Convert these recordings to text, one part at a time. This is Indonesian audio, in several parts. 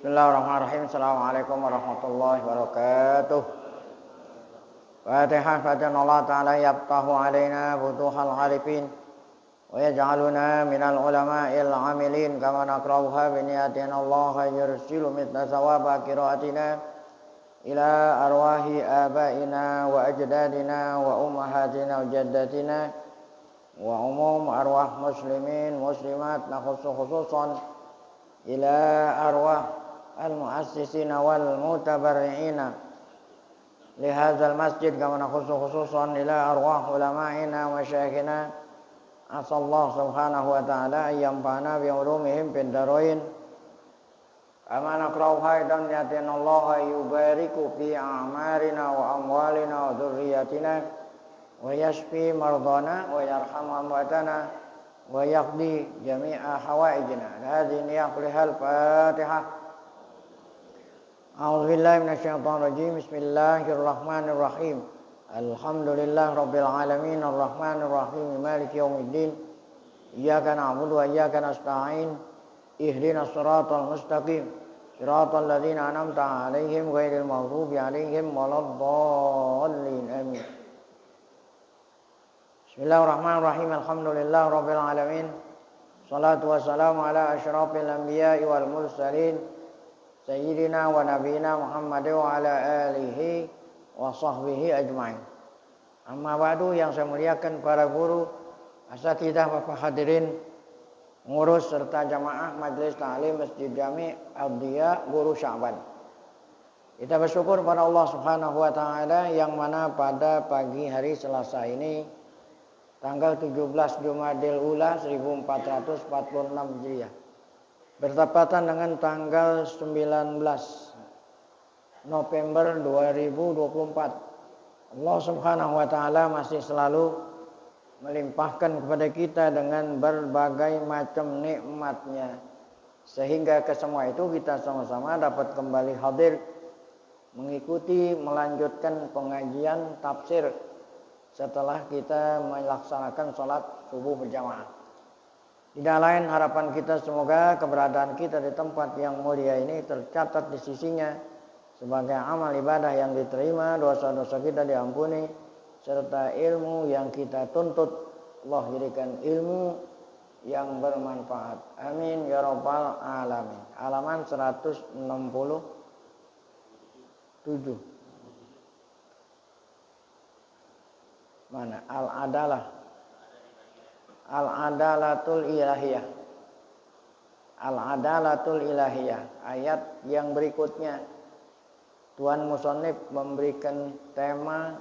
Bismillahirrahmanirrahim. Assalamualaikum warahmatullahi wabarakatuh. Fatihah. Fatihah Allah Ta'ala yaftahu alaina butuhal arifin wa yaj'aluna minal ulama'il amilin kama nakrauha biniyatin Allah yursilu mitna sawaba qiraatina ila arwahi abaina wa ajdadina wa ummahatina wa jaddatina wa umum arwah muslimin muslimat nakhussu khususan ila arwah al-mu'assisina wal mutabarri'ina li hadzal masjid kama nakhussu khususan ila arwah ulama'ina wa masyayikhina asallahu subhanahu wa ta'ala ayyamfa'na bi ulumihim fid darain kama naqra'u haidan yatina Allah yubariku fi a'marina wa amwalina wa dhurriyyatina wa yashfi mardana wa yarhamu amwatana wa yaqdi jami'a hawaijina. Hadhihi niyaqlihal Fatihah. A'udzu billahi minasyaitonir rajim. Bismillahirrahmanirrahim. Alhamdulillahi rabbil alamin arrahmanir rahim maliki yaumiddin. Iyyaka na'budu wa iyyaka nasta'in. Ihdinas siratal mustaqim. Siratal ladzina an'amta 'alaihim ghairil maghdubi 'alaihim waladdallin. Amin. Bismillahirrahmanirrahim. Alhamdulillahi rabbil alamin. Shalatu wassalamu ala asyrafil anbiya'i wal mursalin. Sayyidina wa nabiyina Muhammad wa ala alihi wa sahbihi ajma'in. Amma ba'du, yang saya muliakan para guru, asatidzah, bapak hadirin, pengurus serta jamaah Majelis Ta'lim Masjid Jami' Al-Diya Guru Sya'ban. Kita bersyukur pada Allah Subhanahu wa taala yang mana pada pagi hari Selasa ini tanggal 17 Jumadil Ula 1446 Hijriah bertepatan dengan tanggal 19 November 2024. Allah Subhanahu wa taala masih selalu melimpahkan kepada kita dengan berbagai macam nikmat-Nya, sehingga ke semua itu kita sama-sama dapat kembali hadir mengikuti melanjutkan pengajian tafsir setelah kita melaksanakan sholat subuh berjamaah. Tidak lain harapan kita semoga keberadaan kita di tempat yang mulia ini tercatat di sisinya sebagai amal ibadah yang diterima, dosa-dosa kita diampuni, serta ilmu yang kita tuntut Allah jadikan ilmu yang bermanfaat. Amin ya rabbal alamin. Halaman 167. Mana? Al-adalatul ilahiyah. Al-adalatul ilahiyah. Ayat yang berikutnya Tuan Musannif memberikan tema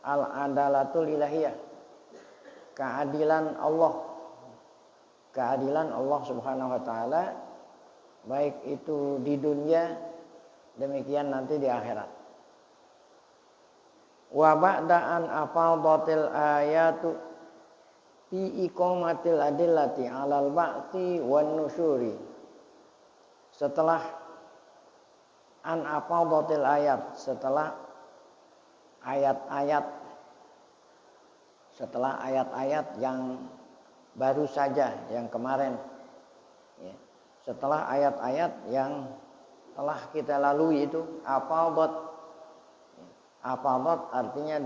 al-adalatul ilahiyah. Keadilan Allah. Keadilan Allah Subhanahu wa taala baik itu di dunia demikian nanti di akhirat. Wa ba'da an afadatil ayatu fi iqamatil adillati 'alal ba'ti wan nusyuri. Setelah an afadatil ayat, setelah ayat-ayat yang baru saja yang kemarin ya. Setelah ayat-ayat yang telah kita lalui itu afadat. Afadat artinya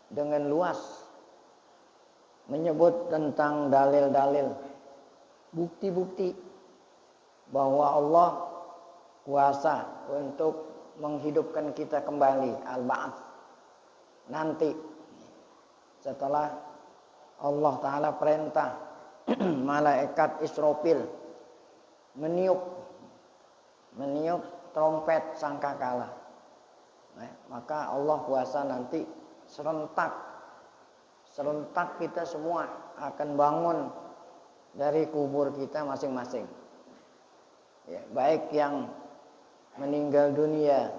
dengan luas menyebut tentang dalil-dalil, bukti-bukti bahwa Allah kuasa untuk menghidupkan kita kembali, al-ba'ats, nanti setelah Allah Ta'ala perintah malaikat Israfil meniup trompet sangkakala. Maka Allah kuasa nanti serentak kita semua akan bangun dari kubur kita masing-masing. Ya, baik yang meninggal dunia.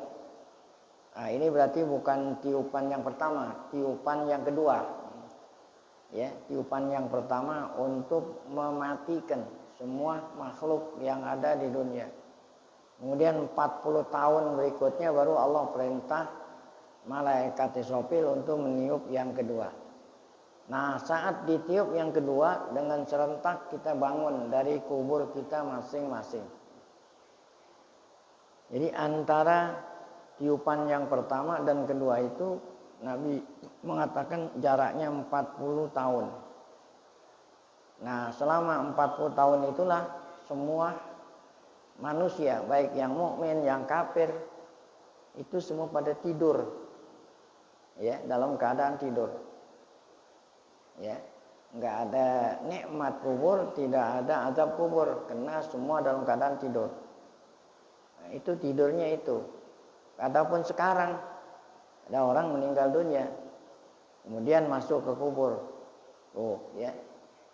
Nah, ini berarti bukan tiupan yang pertama, tiupan yang kedua. Ya, tiupan yang pertama untuk mematikan semua makhluk yang ada di dunia. Kemudian 40 tahun berikutnya baru Allah perintah malaikat Israfil untuk meniup yang kedua. Nah, saat ditiup yang kedua dengan serentak kita bangun dari kubur kita masing-masing. Jadi antara tiupan yang pertama dan kedua itu Nabi mengatakan jaraknya 40 tahun. Nah, selama 40 tahun itulah semua manusia, baik yang mukmin, yang kafir, itu semua pada tidur. Ya, dalam keadaan tidur. Ya, enggak ada nikmat kubur, tidak ada azab kubur, karena semua dalam keadaan tidur. Nah, itu tidurnya itu. Adapun sekarang ada orang meninggal dunia, kemudian masuk ke kubur. Oh, ya.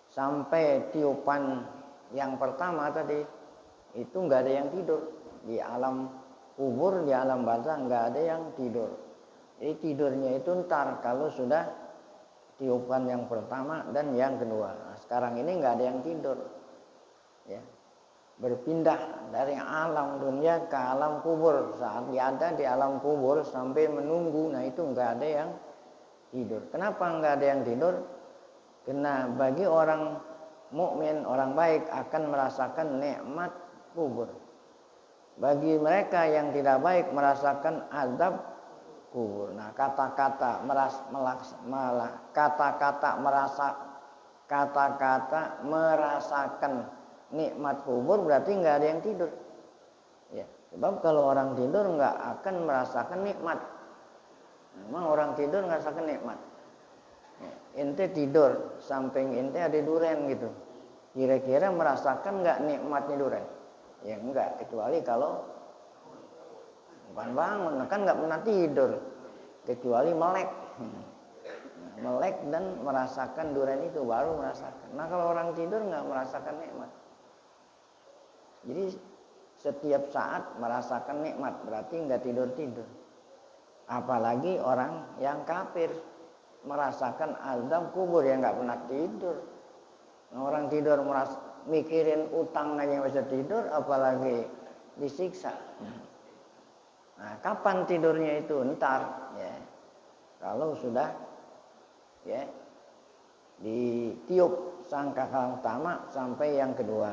Sampai tiupan yang pertama tadi itu enggak ada yang tidur. Di alam kubur, di alam barzakh enggak ada yang tidur. Jadi tidurnya itu ntar kalau sudah tiupan yang pertama dan yang kedua. Nah, sekarang ini enggak ada yang tidur. Ya. Berpindah dari alam dunia ke alam kubur. Saat dia ada di alam kubur sampai menunggu, nah itu enggak ada yang tidur. Kenapa enggak ada yang tidur? Karena bagi orang mukmin, orang baik akan merasakan nikmat kubur. Bagi mereka yang tidak baik merasakan azab kubur. Nah, kata-kata merasakan nikmat kubur berarti nggak ada yang tidur. Ya, sebab kalau orang tidur nggak akan merasakan nikmat. Memang orang tidur nggak merasakan nikmat. Ya, ente tidur, samping ente ada duren gitu. Kira-kira merasakan nggak nikmatnya duren? Ya enggak, kecuali kalau bukan bangun, kan nggak pernah tidur, kecuali melek. Melek dan merasakan duren itu baru merasakan. Nah, kalau orang tidur nggak merasakan nikmat. Jadi setiap saat merasakan nikmat, berarti nggak tidur-tidur. Apalagi orang yang kafir merasakan azab kubur yang nggak pernah tidur. Nah, orang tidur mikirin utang aja bisa tidur, apalagi disiksa. Nah, kapan tidurnya itu? Ntar, ya. Kalau sudah, ya, ditiup sangkakala pertama sampai yang kedua.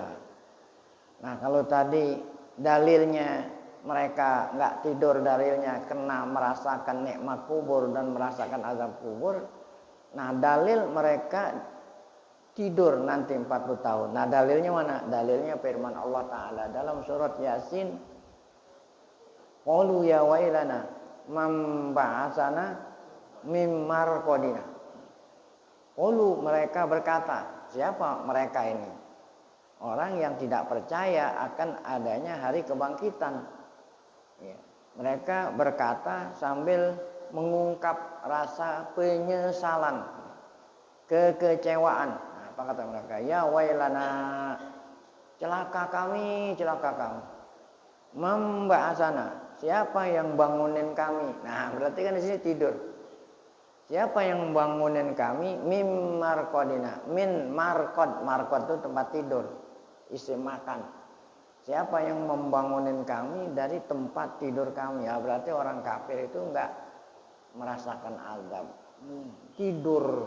Nah, kalau tadi dalilnya mereka nggak tidur, dalilnya kena merasakan nikmat kubur dan merasakan azab kubur. Nah, dalil mereka tidur nanti 40 tahun. Nah, dalilnya mana? Dalilnya firman Allah Ta'ala dalam surat Yasin. Qalu ya wailana man ba'atsana mim marqadina. Qalu, mereka berkata, siapa mereka ini? Orang yang tidak percaya akan adanya hari kebangkitan. Ya. Mereka berkata sambil mengungkap rasa penyesalan, kekecewaan. Nah, apa kata mereka? Ya wailana, celaka kami, celaka kami. Memba'asana, siapa yang bangunin kami? Nah, berarti kan di sini tidur. Siapa yang bangunin kami? Mim marqadina. Min marqad, marqad itu tempat tidur, isi makan. Siapa yang membangunin kami dari tempat tidur kami? Ya, berarti orang kafir itu enggak merasakan azab. Tidur.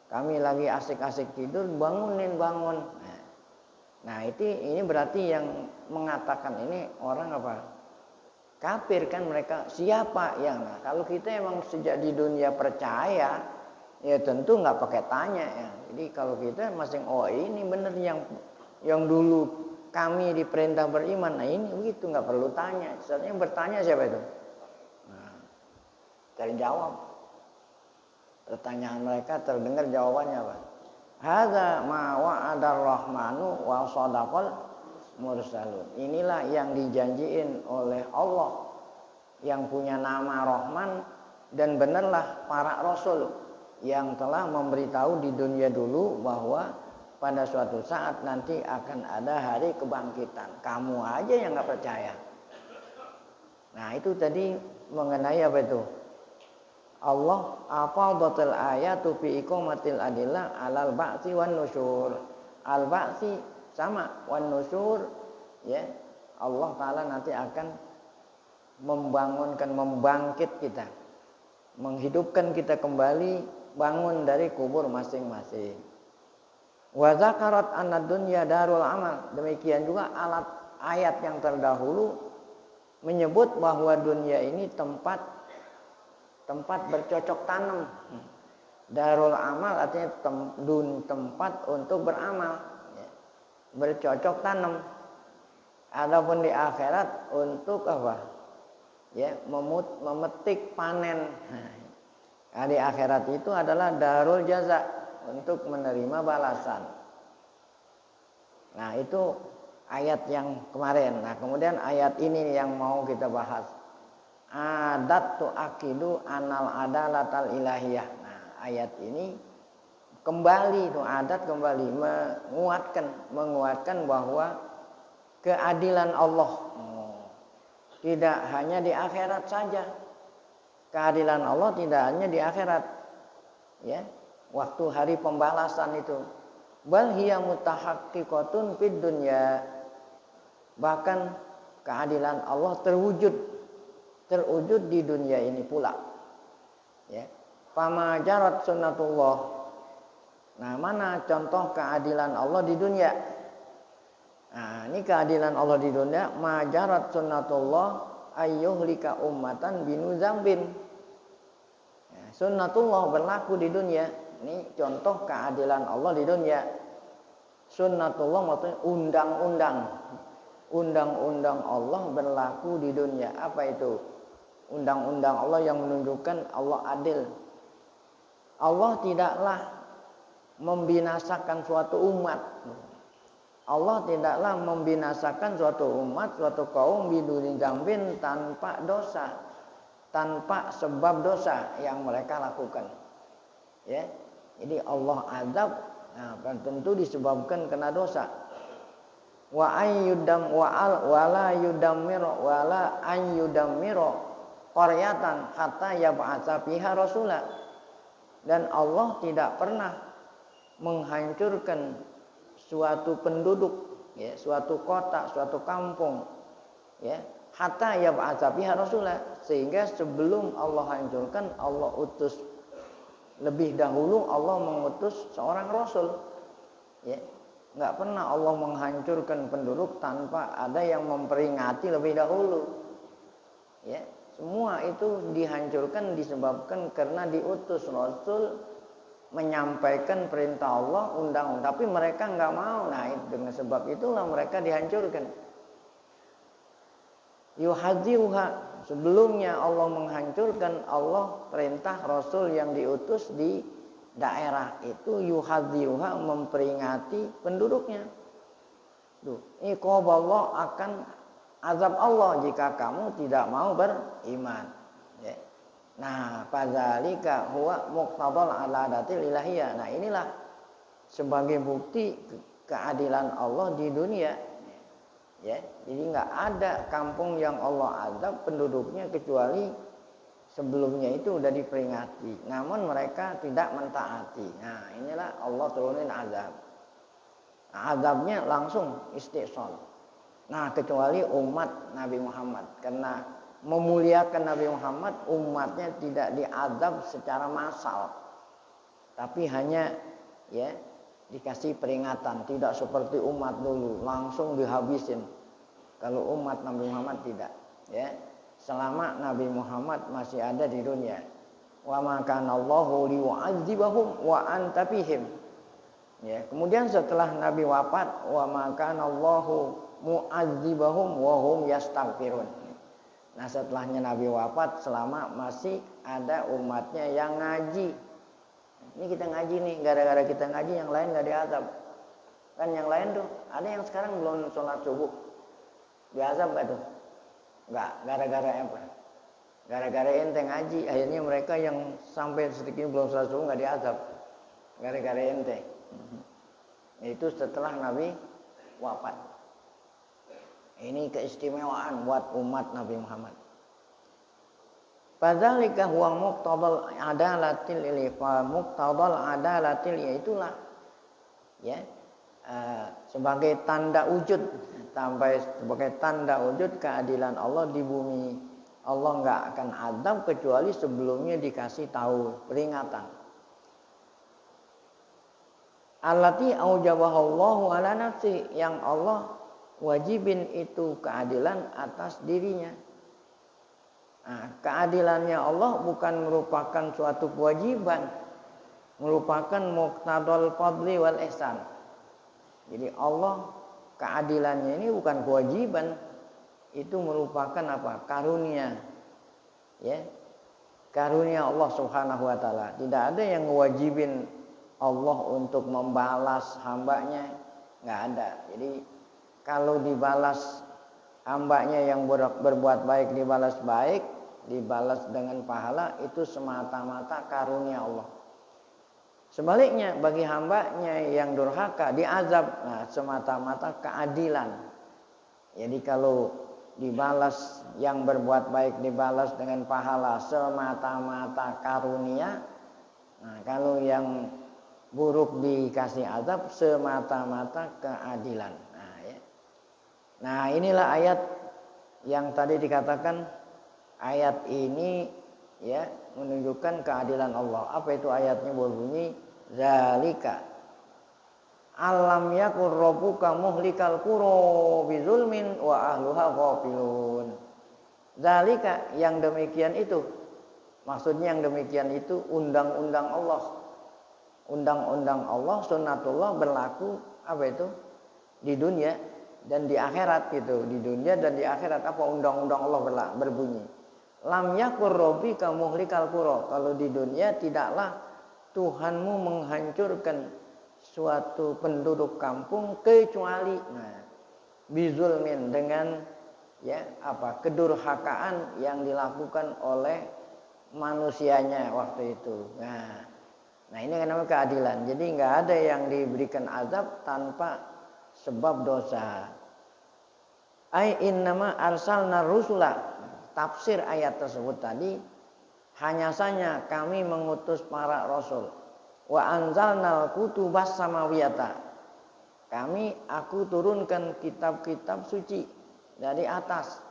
Kami lagi asik-asik tidur, bangun. Nah, ini berarti yang mengatakan ini orang apa? Kafir kan mereka. Siapa yang? Nah, kalau kita emang sejak di dunia percaya, ya tentu nggak pakai tanya ya. Jadi kalau kita masing ini benar yang dulu kami diperintah beriman. Nah, ini begitu, nggak perlu tanya. Sebenarnya yang bertanya siapa itu? Nah, terjawab. Pertanyaan mereka terdengar, jawabannya apa? Hadza ma wa'adar rahmanu wa shadaqal mursalun. Inilah yang dijanjiin oleh Allah yang punya nama Rahman, dan benarlah para rasul yang telah memberitahu di dunia dulu bahwa pada suatu saat nanti akan ada hari kebangkitan. Kamu aja yang nggak percaya. Nah, itu tadi mengenai apa itu? Allah afadatul ayatu fi iqamatil adillah alal ba'si wan nusyur. Al ba'si sama wan nusyur, ya. Allah Ta'ala nanti akan membangkit kita, menghidupkan kita kembali bangun dari kubur masing-masing. Wa zakarat anna dunya darul amal. Demikian juga ayat yang terdahulu menyebut bahwa dunia ini tempat bercocok tanam. Darul amal artinya tempat untuk beramal, ya. Bercocok tanam. Adapun di akhirat untuk apa? Ya, memetik panen. Nah, di akhirat itu adalah darul jaza, untuk menerima balasan. Nah, itu ayat yang kemarin. Nah, kemudian ayat ini yang mau kita bahas. Adat tu akidu anal adalatal ilahiyah. Nah, ayat ini kembali tuh adat kembali menguatkan bahwa keadilan Allah tidak hanya di akhirat saja. Keadilan Allah tidak hanya di akhirat, ya, waktu hari pembalasan itu. Bal hiya mutahaqqiqatun fid dunya. Bahkan keadilan Allah terwujud di dunia ini pula. Ya. Fama jarat sunnatullah. Nah, mana contoh keadilan Allah di dunia? Nah, ini keadilan Allah di dunia. Majarat sunnatullah ayyuhlika ummatan binu zambin. Ya, sunnatullah berlaku di dunia. Ini contoh keadilan Allah di dunia. Sunnatullah maksudnya undang-undang. Undang-undang Allah berlaku di dunia. Apa itu? Undang-undang Allah yang menunjukkan Allah adil. Allah tidaklah membinasakan suatu umat. Allah tidaklah membinasakan suatu umat, suatu kaum biduni dzambin tanpa dosa, tanpa sebab dosa yang mereka lakukan. Ya. Jadi Allah azab, nah, tentu disebabkan kena dosa. Wa ayyudam wala yudammiro wala ayyudammiro qaryatan hatta yab'atsa fiha rasula. Dan Allah tidak pernah menghancurkan suatu penduduk, ya, suatu kota, suatu kampung, ya, hatta yab'atsa fiha rasula, sehingga sebelum Allah hancurkan, Allah utus lebih dahulu, Allah mengutus seorang rasul, ya. Enggak pernah Allah menghancurkan penduduk tanpa ada yang memperingati lebih dahulu, ya. Semua itu dihancurkan disebabkan karena diutus rasul menyampaikan perintah Allah, undang-undang, tapi mereka enggak mau. Nah, dengan sebab itulah mereka dihancurkan. Yuhadziuha, sebelumnya Allah menghancurkan, Allah perintah rasul yang diutus di daerah itu yuhadziuha, memperingati penduduknya. Iqaballah, akan azab Allah jika kamu tidak mau beriman, ya. Nah, fadzalika huwa muqtadal aladatil ilahiyah. Nah, inilah sebagai bukti keadilan Allah di dunia. Ya, jadi enggak ada kampung yang Allah azab penduduknya kecuali sebelumnya itu sudah diperingati. Namun mereka tidak mentaati. Nah, inilah Allah turunin azab. Nah, azabnya langsung istisal. Nah, kecuali umat Nabi Muhammad, karena memuliakan Nabi Muhammad, umatnya tidak diazab secara massal, tapi hanya, ya, dikasih peringatan, tidak seperti umat dulu langsung dihabisin. Kalau umat Nabi Muhammad tidak, ya, selama Nabi Muhammad masih ada di dunia. Wa ma kana Allahu liyu'adzibahum wa anta fihim. Ya, kemudian setelah Nabi wafat, wa ma kana Allahu mu'adzibahum wa hum yastaghfirun. Nah, setelahnya Nabi wafat, selama masih ada umatnya yang ngaji. Ini kita ngaji nih, gara-gara kita ngaji yang lain gak diazab. Kan yang lain tuh, ada yang sekarang belum sholat subuh, diazab gak tuh? Enggak, gara-gara apa? Gara-gara ente ngaji, akhirnya mereka yang sampai sedikit belum sholat subuh gak diazab. Gara-gara ente. Itu setelah Nabi wafat. Ini keistimewaan buat umat Nabi Muhammad. Fadzalika huwa muqtadal adalatil ilfa, muqtadal adalatil, yaitulah, ya, sebagai tanda wujud, sebagai tanda wujud keadilan Allah di bumi. Allah enggak akan azab kecuali sebelumnya dikasih tahu peringatan. allati aujabahallahu ala nafsi, yang Allah wajibin itu keadilan atas dirinya. Nah, keadilannya Allah bukan merupakan suatu kewajiban, merupakan muqtadal fadli wal ihsan. Jadi Allah keadilannya ini bukan kewajiban, itu merupakan apa? Karunia. Ya. Karunia Allah Subhanahu wa taala. Tidak ada yang mewajibin Allah untuk membalas hambanya, enggak ada. Jadi kalau dibalas hambanya yang berbuat baik dibalas baik, dibalas dengan pahala, itu semata-mata karunia Allah. Sebaliknya bagi hambanya yang durhaka diazab, nah semata-mata keadilan. Jadi kalau dibalas yang berbuat baik dibalas dengan pahala semata-mata karunia, nah kalau yang buruk dikasih azab semata-mata keadilan. Nah, ya. Nah inilah ayat yang tadi dikatakan, ayat ini ya menunjukkan keadilan Allah. Apa itu ayatnya? Berbunyi zalika alam yakun rabbuka muhlikal qura bizulmin wa ahluha ghafilun. Zalika, yang demikian itu, maksudnya yang demikian itu undang-undang Allah. Undang-undang Allah, sunnatullah berlaku apa itu? Di dunia dan di akhirat gitu. Di dunia dan di akhirat apa undang-undang Allah berbunyi? Lam yakur rabbika muhlikal qura. Kalau di dunia tidaklah Tuhanmu menghancurkan suatu penduduk kampung kecuali bizulmin, dengan ya apa? Kedurhakaan yang dilakukan oleh manusianya waktu itu. Nah ini namanya keadilan. Jadi nggak ada yang diberikan azab tanpa sebab dosa. Ai innama arsalna rusula. Tafsir ayat tersebut tadi, hanya saja kami mengutus para rasul. Wa anzalnal kutubas samawiyata. Aku turunkan kitab-kitab suci dari atas.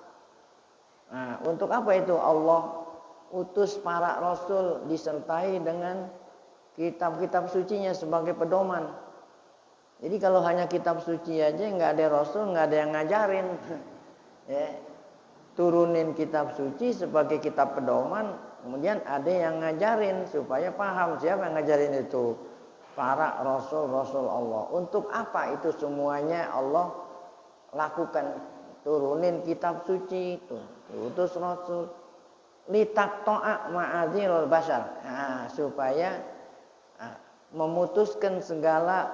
Nah, untuk apa itu Allah utus para rasul disertai dengan kitab-kitab sucinya sebagai pedoman. Jadi kalau hanya kitab suci aja nggak ada rasul, nggak ada yang ngajarin. Ya. Turunin kitab suci sebagai kitab pedoman, kemudian ada yang ngajarin supaya paham. Siapa yang ngajarin itu? Para rasul-rasul Allah. Untuk apa itu semuanya Allah lakukan? Turunin kitab suci itu, utus rasul litaqta'a ma'adzirul bashar. Supaya memutuskan segala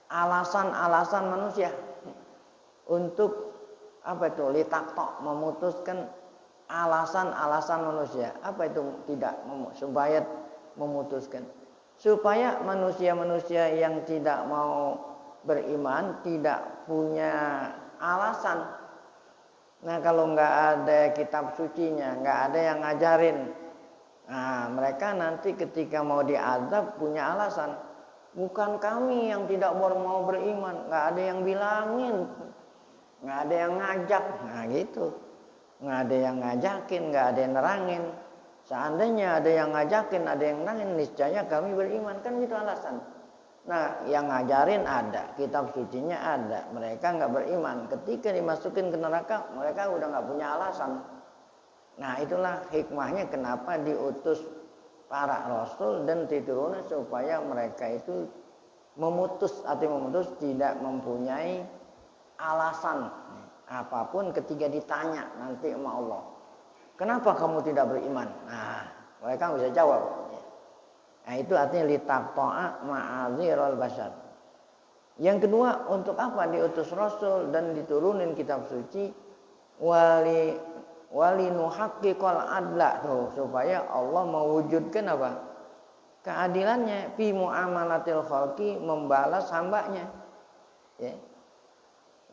alasan-alasan manusia untuk apa itu? Litaqta', memutuskan alasan-alasan manusia. Apa itu? Supaya memutuskan, supaya manusia-manusia yang tidak mau beriman tidak punya alasan. Nah kalau nggak ada kitab sucinya, nggak ada yang ngajarin, nah mereka nanti ketika mau diazab punya alasan. Bukan kami yang tidak mau beriman, nggak ada yang bilangin, nggak ada yang ngajak, nah gitu, nggak ada yang ngajakin, nggak ada yang nerangin. Seandainya ada yang ngajakin, ada yang nerangin, niscaya kami beriman, kan gitu alasan. Nah yang ngajarin ada, kitab sucinya ada, mereka nggak beriman. Ketika dimasukin ke neraka, mereka udah nggak punya alasan. Nah itulah hikmahnya kenapa diutus para rasul dan diturunkan, supaya mereka itu memutus tidak mempunyai alasan apapun ketika ditanya nanti sama Allah, kenapa kamu tidak beriman? Nah mereka bisa jawab. Nah itu artinya litaqta'a ma'adzirul bashar. Yang kedua, untuk apa diutus rasul dan diturunin kitab suci? Wali nuhaqqiqal adla, supaya Allah mewujudkan apa? Keadilannya fi muamalatil khalqi, membalas hambanya. Ya.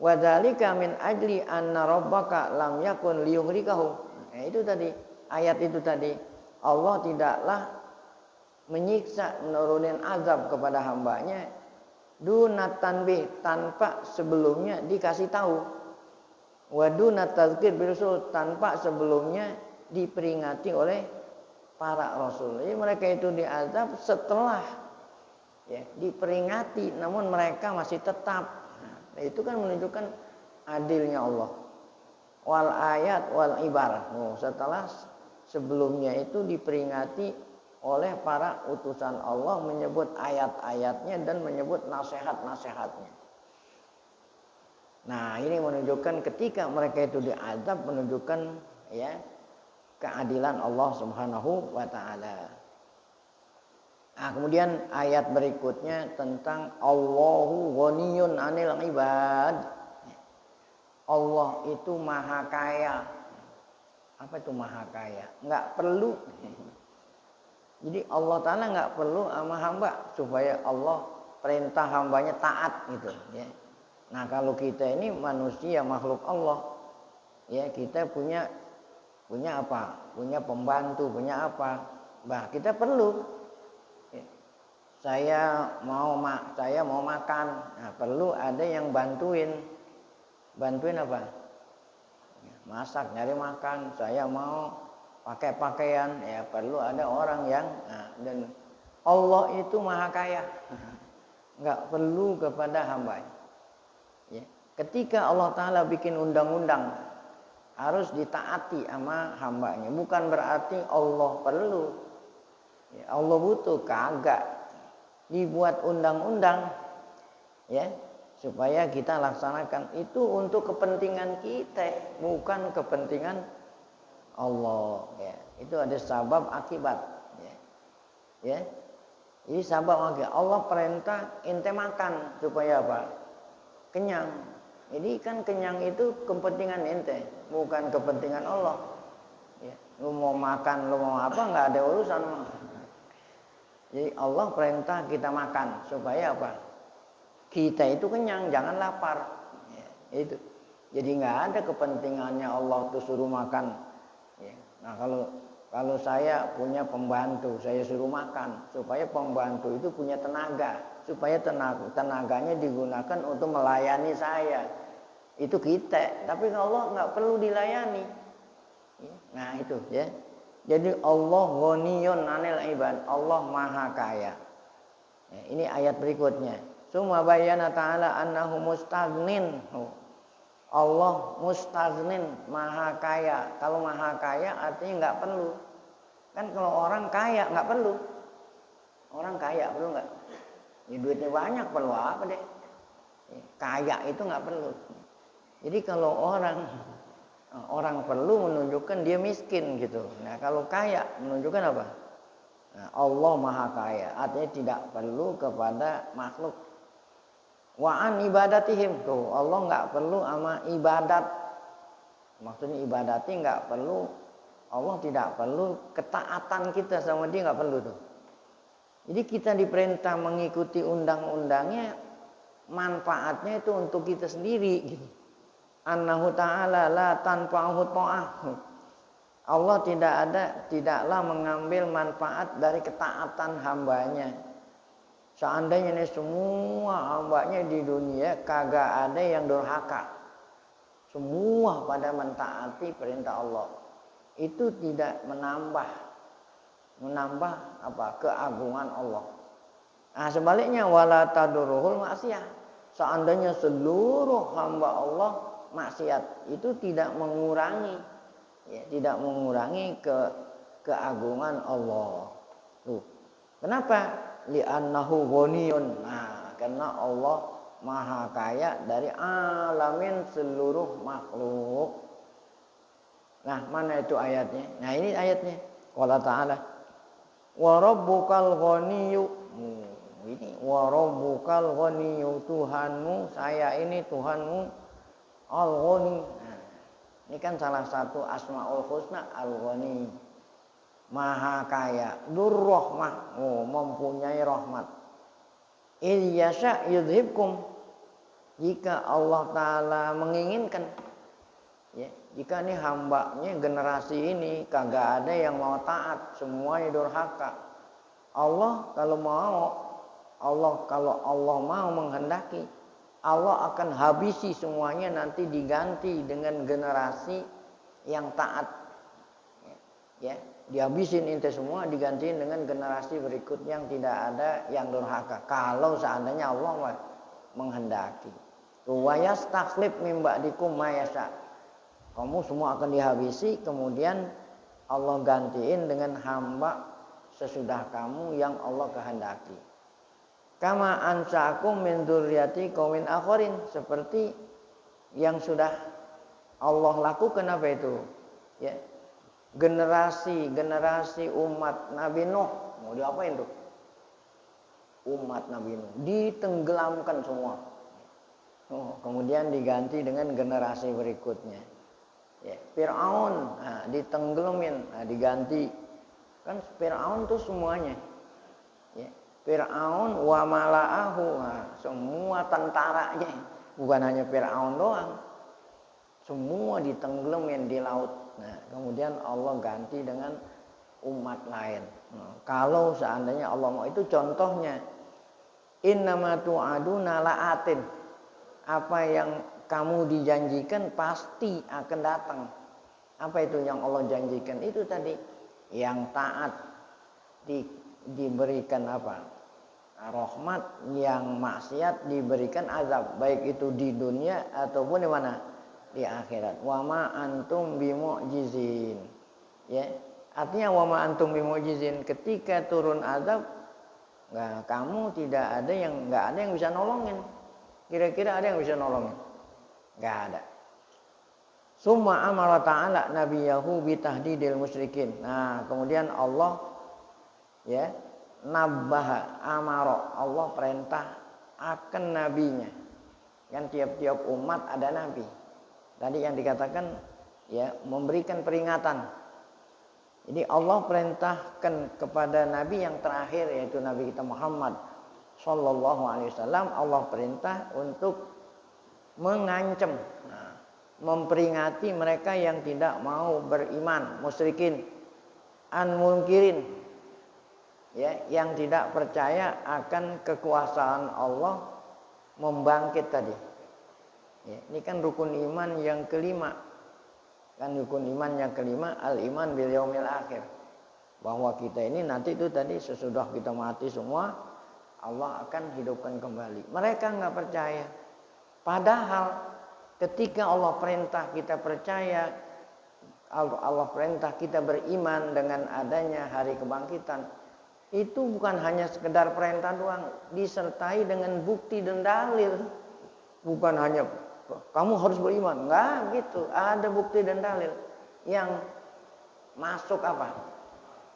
Wa dzalika min ajli anna rabbaka lam yakun liyuhrikahum. Nah, itu tadi, ayat itu tadi. Allah tidaklah menyiksa, menurunin azab kepada hambanya dunat tanbih, tanpa sebelumnya dikasih tahu. Wa dunat tazkir birusul, tanpa sebelumnya diperingati oleh para rasul. Jadi mereka itu diazab setelah ya, diperingati namun mereka masih tetap. Nah, itu kan menunjukkan adilnya Allah. Wal ayat wal ibar. Setelah sebelumnya itu diperingati oleh para utusan Allah, menyebut ayat-ayatnya dan menyebut nasihat-nasihatnya. Nah, ini menunjukkan ketika mereka itu diazab, menunjukkan ya keadilan Allah Subhanahu wa taala. Nah, kemudian ayat berikutnya tentang Allahu ghaniyun 'anil ibad. Allah itu maha kaya. Apa itu maha kaya? Enggak perlu. Jadi Allah Ta'ala enggak perlu sama hamba supaya Allah perintah hambanya taat gitu ya. Nah, kalau kita ini manusia makhluk Allah, ya kita punya apa? Punya pembantu, punya apa? Bah, kita perlu. Ya. Saya mau makan, nah, perlu ada yang bantuin. Bantuin apa? Masak, nyari makan. Saya mau pakai pakaian, ya perlu ada orang yang dan Allah itu maha kaya. Enggak perlu kepada hamba. Ya. Ketika Allah Ta'ala bikin undang-undang harus ditaati sama hambanya. Bukan berarti Allah perlu. Ya, Allah butuh, kagak. Dibuat undang-undang ya supaya kita laksanakan itu untuk kepentingan kita, bukan kepentingan Allah ya. Itu ada sabab akibat ya. Ya. Ini sabab akibat. Allah perintah ente makan supaya apa? Kenyang. Jadi kan kenyang itu kepentingan ente, bukan kepentingan Allah. Ya. Lu mau makan, lu mau apa enggak ada urusan. Jadi Allah perintah kita makan supaya apa? Kita itu kenyang, jangan lapar. Ya, itu. Jadi nggak ada kepentingannya Allah tuh suruh makan. Ya. Nah kalau saya punya pembantu, saya suruh makan supaya pembantu itu punya tenaga, supaya tenaganya digunakan untuk melayani saya. Itu kita. Tapi Allah nggak perlu dilayani. Ya. Nah itu ya. Jadi Allah ghaniyun 'anil ibad. Allah maha kaya. Ya, ini ayat berikutnya. Summa bayyana ta'ala annahu mustaghnin. Allah mustaghnin, maha kaya. Kalau maha kaya artinya enggak perlu. Kan kalau orang kaya enggak perlu. Orang kaya perlu enggak? Ya, duitnya banyak perlu apa deh? Kaya itu enggak perlu. Jadi kalau orang perlu menunjukkan dia miskin gitu. Nah, kalau kaya menunjukkan apa? Nah, Allah maha kaya. Artinya tidak perlu kepada makhluk. Wa'an ibadatihim tuh Allah nggak perlu sama ibadat, maksudnya ibadati nggak perlu, Allah tidak perlu ketaatan kita sama dia nggak perlu tuh. Jadi kita diperintah mengikuti undang-undangnya, manfaatnya itu untuk kita sendiri gitu. Annahu ta'ala la tanfa'uhu ta'ah. Allah tidaklah mengambil manfaat dari ketaatan hambanya. Seandainya ini semua hambanya di dunia kagak ada yang durhaka, semua pada mentaati perintah Allah, itu tidak menambah apa? Keagungan Allah. Nah, sebaliknya wala tadurruhul maksiyah. Seandainya seluruh hamba Allah maksiat, itu tidak mengurangi keagungan Allah. Tuh. Kenapa? Li'annahu ghaniyun. Nah, karena Allah maha kaya dari alamin seluruh makhluk. Nah, mana itu ayatnya? Nah, ini ayatnya. Qala ta'ala wa rabbukal ghaniyyu. Ini wa rabbukal ghaniyyu, Tuhanmu, saya ini Tuhanmu al-ghani. Nah, ini kan salah satu asmaul husna al-ghani. Maha kaya, dzurrahmah, mempunyai rahmat. Il yasha yudhibkum, jika Allah Ta'ala menginginkan ya, jika nih hambanya generasi ini kagak ada yang mau taat, semuanya durhaka. Allah kalau Allah mau menghendaki, Allah akan habisi semuanya, nanti diganti dengan generasi yang taat ya. dihabisin ente semua, digantiin dengan generasi berikutnya yang tidak ada yang durhaka. Kalau seandainya Allah menghendaki. Wa yastakhlif min ba'dikum ma yasha. Kamu semua akan dihabisi, kemudian Allah gantiin dengan hamba sesudah kamu yang Allah kehendaki. Kama ansa'akum min dzurriyyati qaumin akharin, seperti yang sudah Allah lakukan apa itu? Ya. Generasi umat Nabi Nuh, mau diapain tuh? Umat Nabi Nuh ditenggelamkan semua. Kemudian diganti dengan generasi berikutnya. Ya, Fir'aun ditenggelamin, diganti. Kan Fir'aun tuh semuanya. Ya, Fir'aun wa mala'ahu, semua tentaranya, bukan hanya Fir'aun doang. Semua ditenggelamin di laut. Nah, kemudian Allah ganti dengan umat lain. Kalau seandainya Allah mau, itu contohnya. Innama tu'aduna la'atin. Apa yang kamu dijanjikan pasti akan datang. Apa itu yang Allah janjikan? Itu tadi, yang taat diberikan apa? Rahmat, yang maksiat diberikan azab, baik itu di dunia ataupun di mana? Di akhirat. Wa ma antum bimu'jizin. Ya, artinya wa ma antum bimu'jizin, ketika turun azab, kamu enggak ada yang bisa nolongin. Kira-kira ada yang bisa nolongin? Enggak ada. Summa amara ta'ala nabiyahu bitahdidil musyrikin. Nah, kemudian Allah ya nabbaha amara, Allah perintah akan nabinya. Kan tiap-tiap umat ada nabi. Tadi yang dikatakan ya memberikan peringatan. Jadi Allah perintahkan kepada nabi yang terakhir, yaitu Nabi kita Muhammad sallallahu alaihi wasallam, Allah perintah untuk mengancam, memperingati mereka yang tidak mau beriman, musyrikin, munkirin, ya, yang tidak percaya akan kekuasaan Allah membangkit tadi. Ya, ini kan rukun iman yang kelima. Kan rukun iman yang kelima, al-iman bil yaumil akhir. Bahwa kita ini nanti itu tadi sesudah kita mati semua, Allah akan hidupkan kembali. Mereka enggak percaya. Padahal ketika Allah perintah kita percaya, Allah perintah kita beriman dengan adanya hari kebangkitan, itu bukan hanya sekedar perintah doang, disertai dengan bukti dan dalil. Bukan hanya kamu harus beriman, enggak gitu. Ada bukti dan dalil yang masuk apa?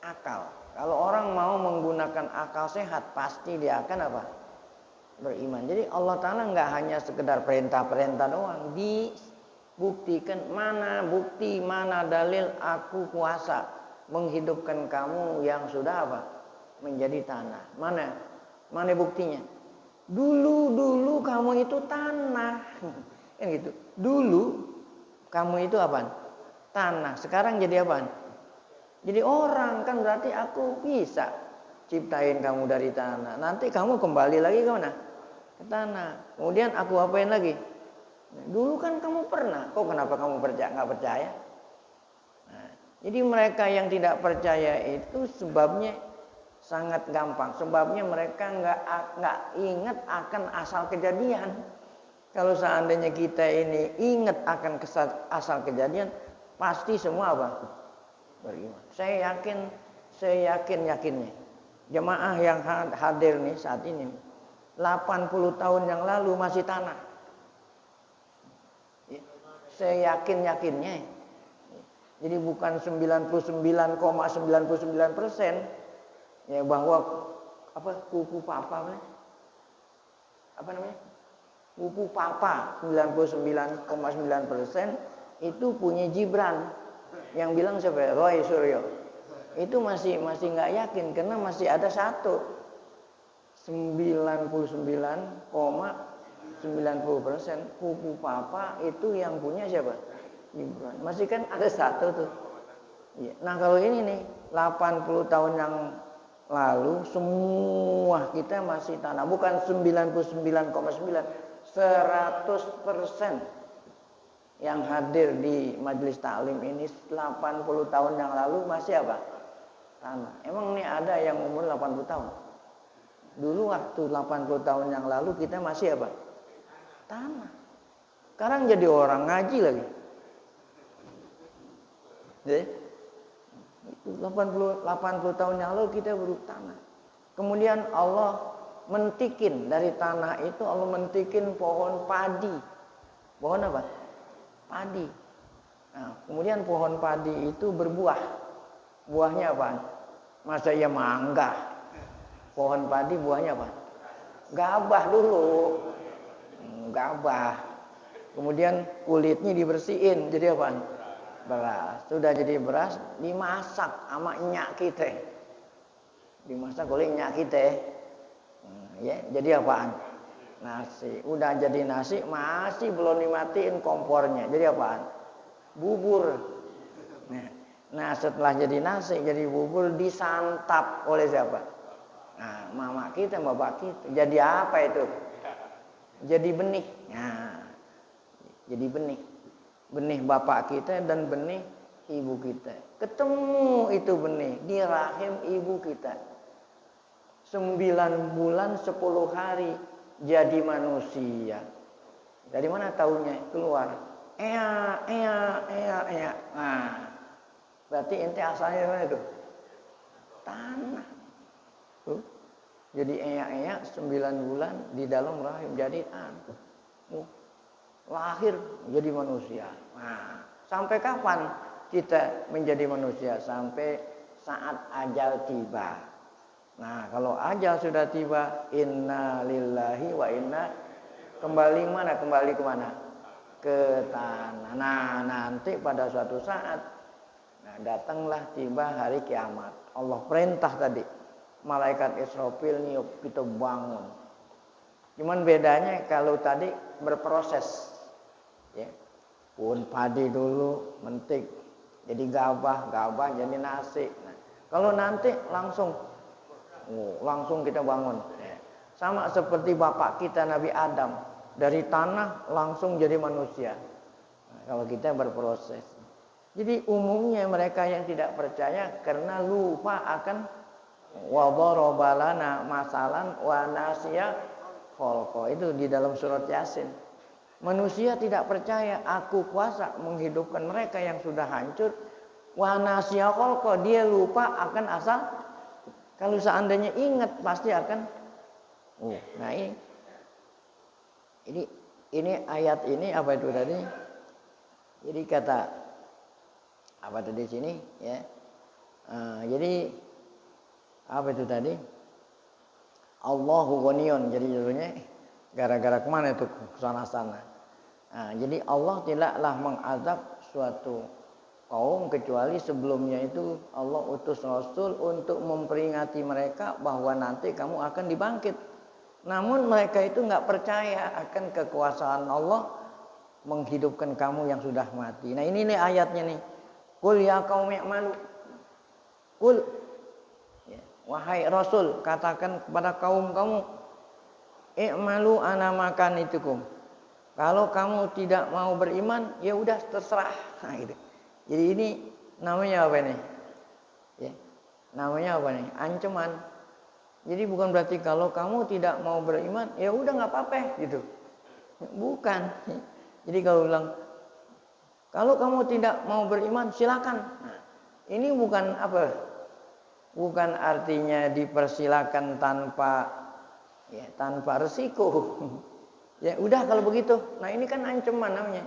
Akal. Kalau orang mau menggunakan akal sehat, pasti dia akan apa? Beriman. Jadi Allah Ta'ala enggak hanya sekedar perintah-perintah doang, dibuktikan. Mana bukti, mana dalil aku kuasa menghidupkan kamu yang sudah apa? Menjadi tanah. Mana buktinya? Dulu kamu itu tanah. Kan gitu. Dulu kamu itu apa? Tanah. Sekarang jadi apa? Jadi orang. Kan berarti aku bisa ciptain kamu dari tanah. Nanti kamu kembali lagi ke mana? Ke tanah. Kemudian aku apain lagi? Dulu kan kamu pernah. Kok kenapa kamu nggak percaya? Nah, jadi mereka yang tidak percaya itu sebabnya sangat gampang. Sebabnya mereka nggak ingat akan asal kejadian. Kalau seandainya kita ini ingat akan asal kejadian, pasti semua apa? Beriman. Saya yakinnya jemaah yang hadir nih saat ini 80 tahun yang lalu masih tanah. Saya yakinnya. Jadi bukan 99,99% ya bahwa kuku papa Pupu papa 99,9% itu punya Gibran. Yang bilang siapa? Roy Suryo. Itu masih nggak yakin karena masih ada 99,90% pupu papa itu yang punya siapa? Gibran. Masih kan ada satu tuh. Nah kalau ini nih 80 tahun yang lalu semua kita masih tanah, bukan 99,9%. 100% yang hadir di majelis taklim ini 80 tahun yang lalu masih apa? tanah. Emang nih ada yang umur 80 tahun? Dulu waktu 80 tahun yang lalu kita masih apa? Tanah. Sekarang jadi orang ngaji lagi. Jadi, itu 80 tahun yang lalu kita baru tanah. Kemudian Allah mentikin dari tanah itu, Allah mentikin pohon padi. Pohon apa? Padi. Nah, kemudian pohon padi itu berbuah. Buahnya apa? Masa ya mangga? Pohon padi buahnya apa? Gabah dulu. Gabah. Kemudian kulitnya dibersihin. Jadi apa? Beras. Sudah jadi beras, dimasak sama nyak kita. Dimasak oleh nyak kita. Ya, jadi apaan? Nasi. Udah jadi nasi, masih belum dimatiin kompornya. Jadi apaan? Bubur. Nah, setelah jadi nasi, jadi bubur, disantap oleh siapa? Nah, mama kita, bapak kita. Jadi apa itu? Jadi benih. Nah, jadi benih. Benih bapak kita dan benih ibu kita. Ketemu itu benih di rahim ibu kita. 9 bulan 10 hari jadi manusia. Dari mana taunya? Keluar. Ea. Nah, berarti ente asalnya dari mana itu? Tanah. Tuh. Jadi ea 9 bulan di dalam rahim jadi tanah. Lahir jadi manusia. Nah, sampai kapan kita menjadi manusia? Sampai saat ajal tiba. Nah, kalau ajal sudah tiba, inna lillahi wa inna, kembali mana? Kembali ke mana? Ke tanah. Nah, nanti pada suatu saat, nah, datanglah tiba hari kiamat. Allah perintah tadi, malaikat Israfil niup, kita bangun. Cuman bedanya kalau tadi berproses, ya, pun padi dulu mentik, jadi gabah jadi nasi. Nah, kalau nanti langsung kita bangun. Sama seperti bapak kita Nabi Adam, dari tanah langsung jadi manusia. Nah, kalau kita berproses. Jadi umumnya mereka yang tidak percaya karena lupa akan wa daraba lana masalan wa nasiya khalqa. Itu di dalam surat Yasin. Manusia tidak percaya aku kuasa menghidupkan mereka yang sudah hancur. Wa nasiya khalqa, dia lupa akan asal. Kalau seandainya ingat pasti akan. Nah ini ayat ini apa itu tadi? Jadi kata apa tadi sini ya? Jadi apa itu tadi? Allahu ghaniyun. Jadi judulnya gara-gara kemana itu kesana-sana. Nah, jadi Allah tidaklah mengazab suatu kaum kecuali sebelumnya itu Allah utus Rasul untuk memperingati mereka bahwa nanti kamu akan dibangkit. Namun mereka itu nggak percaya akan kekuasaan Allah menghidupkan kamu yang sudah mati. Nah ini nih ayatnya nih. Qul ya qaumi i'malu. Qul, ya, wahai Rasul, katakan kepada kaum kamu, i'malu ana makanitukum. Kalau kamu tidak mau beriman, ya udah terserah. Nah, gitu. Jadi ini namanya apa nih? Ya, namanya apa nih? Ancaman. Jadi bukan berarti kalau kamu tidak mau beriman, ya udah nggak apa-apa gitu. Bukan. Jadi kalau bilang, kalau kamu tidak mau beriman, silakan. Nah, ini bukan apa? Bukan artinya dipersilakan tanpa resiko. Ya udah kalau begitu. Nah ini kan ancaman namanya.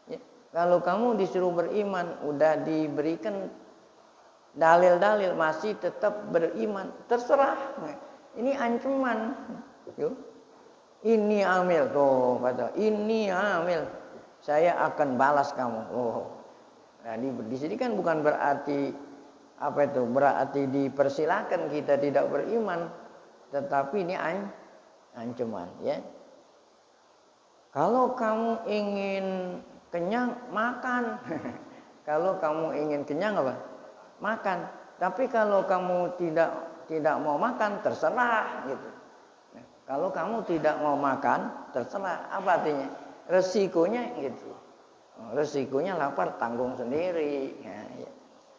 Ya, kalau kamu disuruh beriman, udah diberikan dalil-dalil masih tetap beriman, terserah. Nah, ini ancaman. Yuk. Ini amil tuh kata. Ini amil. Saya akan balas kamu. Nah di sini kan bukan berarti apa itu? Berarti dipersilakan kita tidak beriman, tetapi ini ancaman, ya. Kalau kamu ingin kenyang, makan. Kalau kamu ingin kenyang apa? Makan. Tapi kalau kamu tidak mau makan, terserah gitu. Nah, kalau kamu tidak mau makan, terserah. Apa artinya? Resikonya gitu. Resikonya lapar, tanggung sendiri. Nah, ya.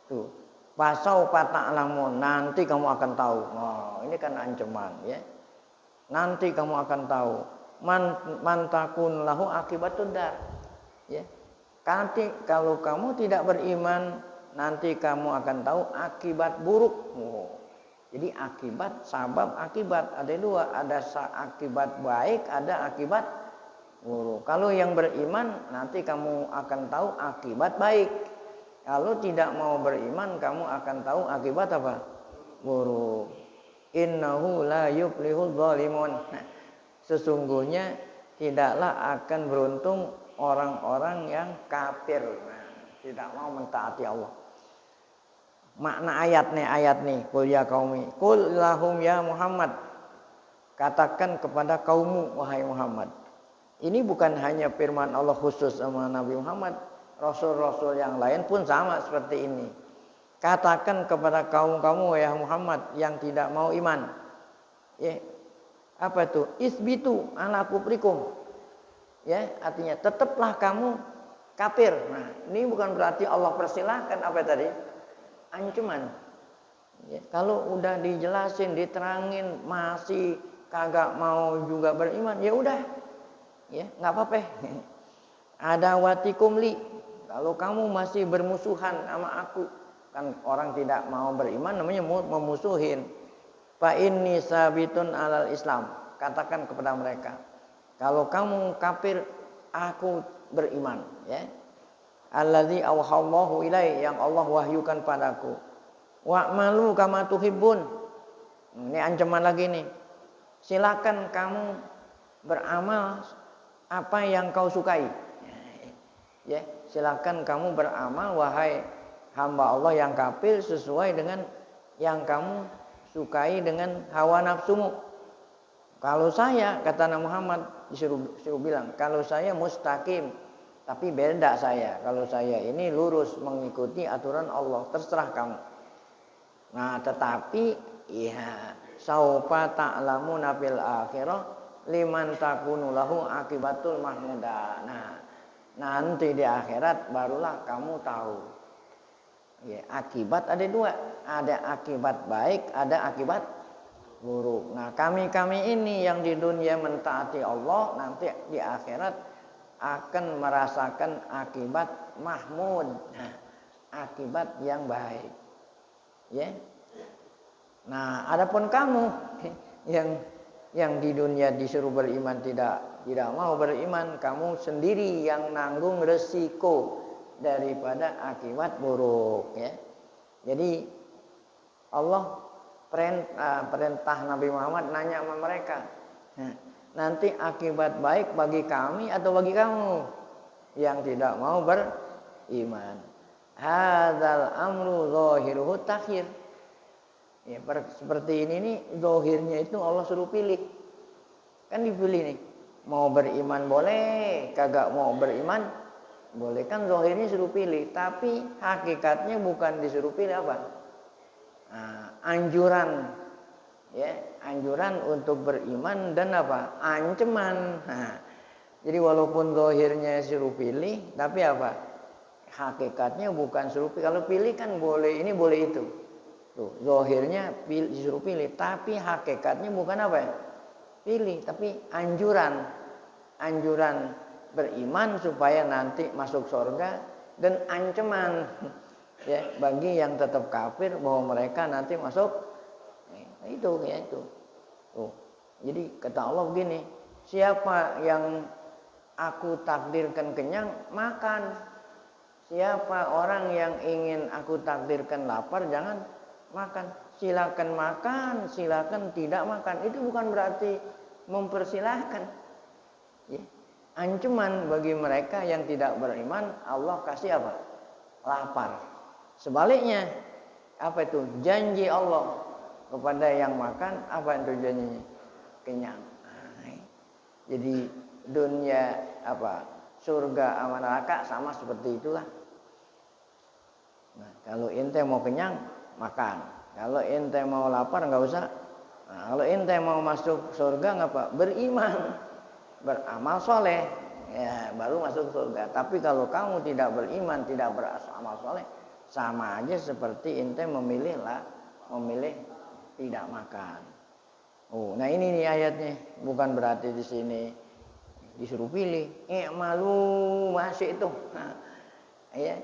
Tuh. Fasaufa ta'lamun, nanti kamu akan tahu. Nah, ini kan ancaman ya. Nanti kamu akan tahu. Man takun lahu akibatud dar. Ya. Nanti kalau kamu tidak beriman, nanti kamu akan tahu akibat buruk. Oh. Jadi akibat, sabab, akibat ada dua, ada akibat baik, ada akibat buruk. Kalau yang beriman nanti kamu akan tahu akibat baik. Kalau tidak mau beriman kamu akan tahu akibat apa? Buruk. Innahu la yuflihul zalimun. Sesungguhnya tidaklah akan beruntung orang-orang yang kafir. Tidak mau mentaati Allah. Makna ayat nih. Qul ya qaumi, qul lahum ya Muhammad. Katakan kepada kaummu wahai Muhammad. Ini bukan hanya firman Allah khusus sama Nabi Muhammad. Rasul-rasul yang lain pun sama seperti ini. Katakan kepada kaum-kamu ya Muhammad yang tidak mau iman. Ya. Apa itu? Isbitu ala kufrikum. Ya, artinya tetaplah kamu kafir. Nah, ini bukan berarti Allah persilahkan apa tadi? Ancaman. Ya, kalau udah dijelasin, diterangin masih kagak mau juga beriman, ya udah. Ya, enggak apa-apa. Ada watikum li. Kalau kamu masih bermusuhan sama aku, kan orang tidak mau beriman namanya memusuhin. Fa inni sabitun alal Islam. Katakan kepada mereka, kalau kamu kafir, aku beriman, ya. Allazi auhallahu ilai, yang Allah wahyukan padaku. Wa'malu kama tuhibbun. Ini ancaman lagi nih. Silakan kamu beramal apa yang kau sukai. Ya, silakan kamu beramal wahai hamba Allah yang kafir sesuai dengan yang kamu sukai dengan hawa nafsumu. Kalau saya, kata Nabi Muhammad, disuruh bilang, kalau saya mustaqim, tapi beda saya. Kalau saya ini lurus mengikuti aturan Allah, terserah kamu. Nah, tetapi ya saufa ta'lamuna fil akhirah liman takunu lahu akibatul mahmudah. Nah, nanti di akhirat barulah kamu tahu. Ya, akibat ada dua, ada akibat baik, ada akibat buruk. Nah, kami ini yang di dunia mentaati Allah, nanti di akhirat akan merasakan akibat mahmud. Nah, akibat yang baik. Ya. Nah, adapun kamu yang di dunia disuruh beriman tidak mau beriman, kamu sendiri yang nanggung resiko daripada akibat buruk, ya. Jadi Allah perintah Nabi Muhammad nanya sama mereka, nanti akibat baik bagi kami atau bagi kamu yang tidak mau beriman. Hadzal amru zahiruhu takhir. Ya, seperti ini nih zahirnya itu Allah suruh pilih. Kan dipilih nih. Mau beriman boleh, kagak mau beriman boleh, kan zahirnya suruh pilih, tapi hakikatnya bukan disuruh pilih apa? Nah, anjuran, ya, anjuran untuk beriman dan apa? Ancaman. Nah, jadi walaupun zahirnya suruh pilih, tapi apa? Hakikatnya bukan suruh pilih. Kalau pilih kan boleh ini boleh itu. Tuh, zahirnya disuruh pilih, tapi hakikatnya bukan apa ya? Pilih, tapi anjuran beriman supaya nanti masuk surga, dan ancaman ya bagi yang tetap kafir bahwa mereka nanti masuk itu ya itu. Tuh. Jadi kata Allah begini, siapa yang aku takdirkan kenyang makan, siapa orang yang ingin aku takdirkan lapar jangan makan. Silakan makan, silakan tidak makan. Itu bukan berarti mempersilahkan. Ya. Ancaman bagi mereka yang tidak beriman, Allah kasih apa? Lapar. Sebaliknya, apa itu? Janji Allah kepada yang makan, apa itu janjinya? Kenyang. Jadi dunia apa? Surga sama neraka sama seperti itulah. Nah, kalau ente mau kenyang, makan. Kalau ente mau lapar nggak usah. Nah, kalau ente mau masuk surga ngapa? Beriman, beramal soleh, ya baru masuk surga. Tapi kalau kamu tidak beriman, tidak beramal soleh, Sama aja seperti ente memilih tidak makan. Oh, nah ini nih ayatnya. Bukan berarti di sini disuruh pilih. Malu masih itu. Nah, ya.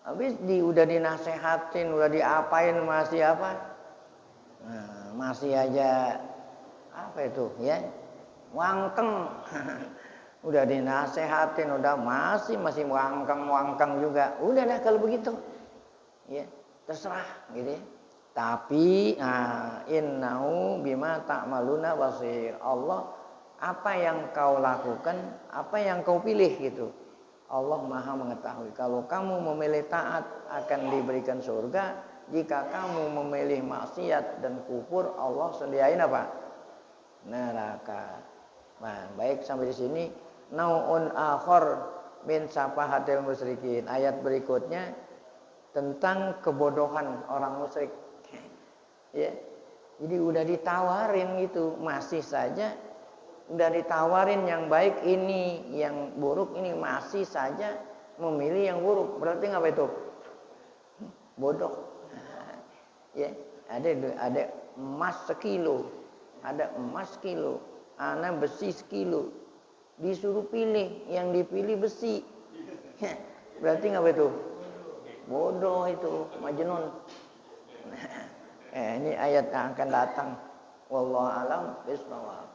Habis udah dinasehatin, udah diapain masih apa? Nah, masih aja apa itu ya? Wangkeng. Udah dinasehatin, udah masih wangkeng juga. Udah dah kalau begitu. Ya, terserah gitu ya. Tapi innahu bima ta'maluna basir. Allah apa yang kau lakukan, apa yang kau pilih gitu. Allah Maha mengetahui. Kalau kamu memilih taat akan diberikan surga, jika kamu memilih maksiat dan kufur, Allah sediain apa? Neraka. Nah, baik sampai di sini. Nau'un akhar min safahatil musyrikin. Ayat berikutnya tentang kebodohan orang musyrik. Ya. Jadi udah ditawarin gitu, masih saja udah ditawarin yang baik ini, yang buruk ini, masih saja memilih yang buruk. Berarti ngapa itu? Bodoh. Ya, ada emas sekilo, ada emas sekilo, ana besi sekilo. Disuruh pilih, yang dipilih besi. Berarti ngapa itu? Bodoh itu, majnun. Ini ayat yang akan datang. Wallahu alam bishawab.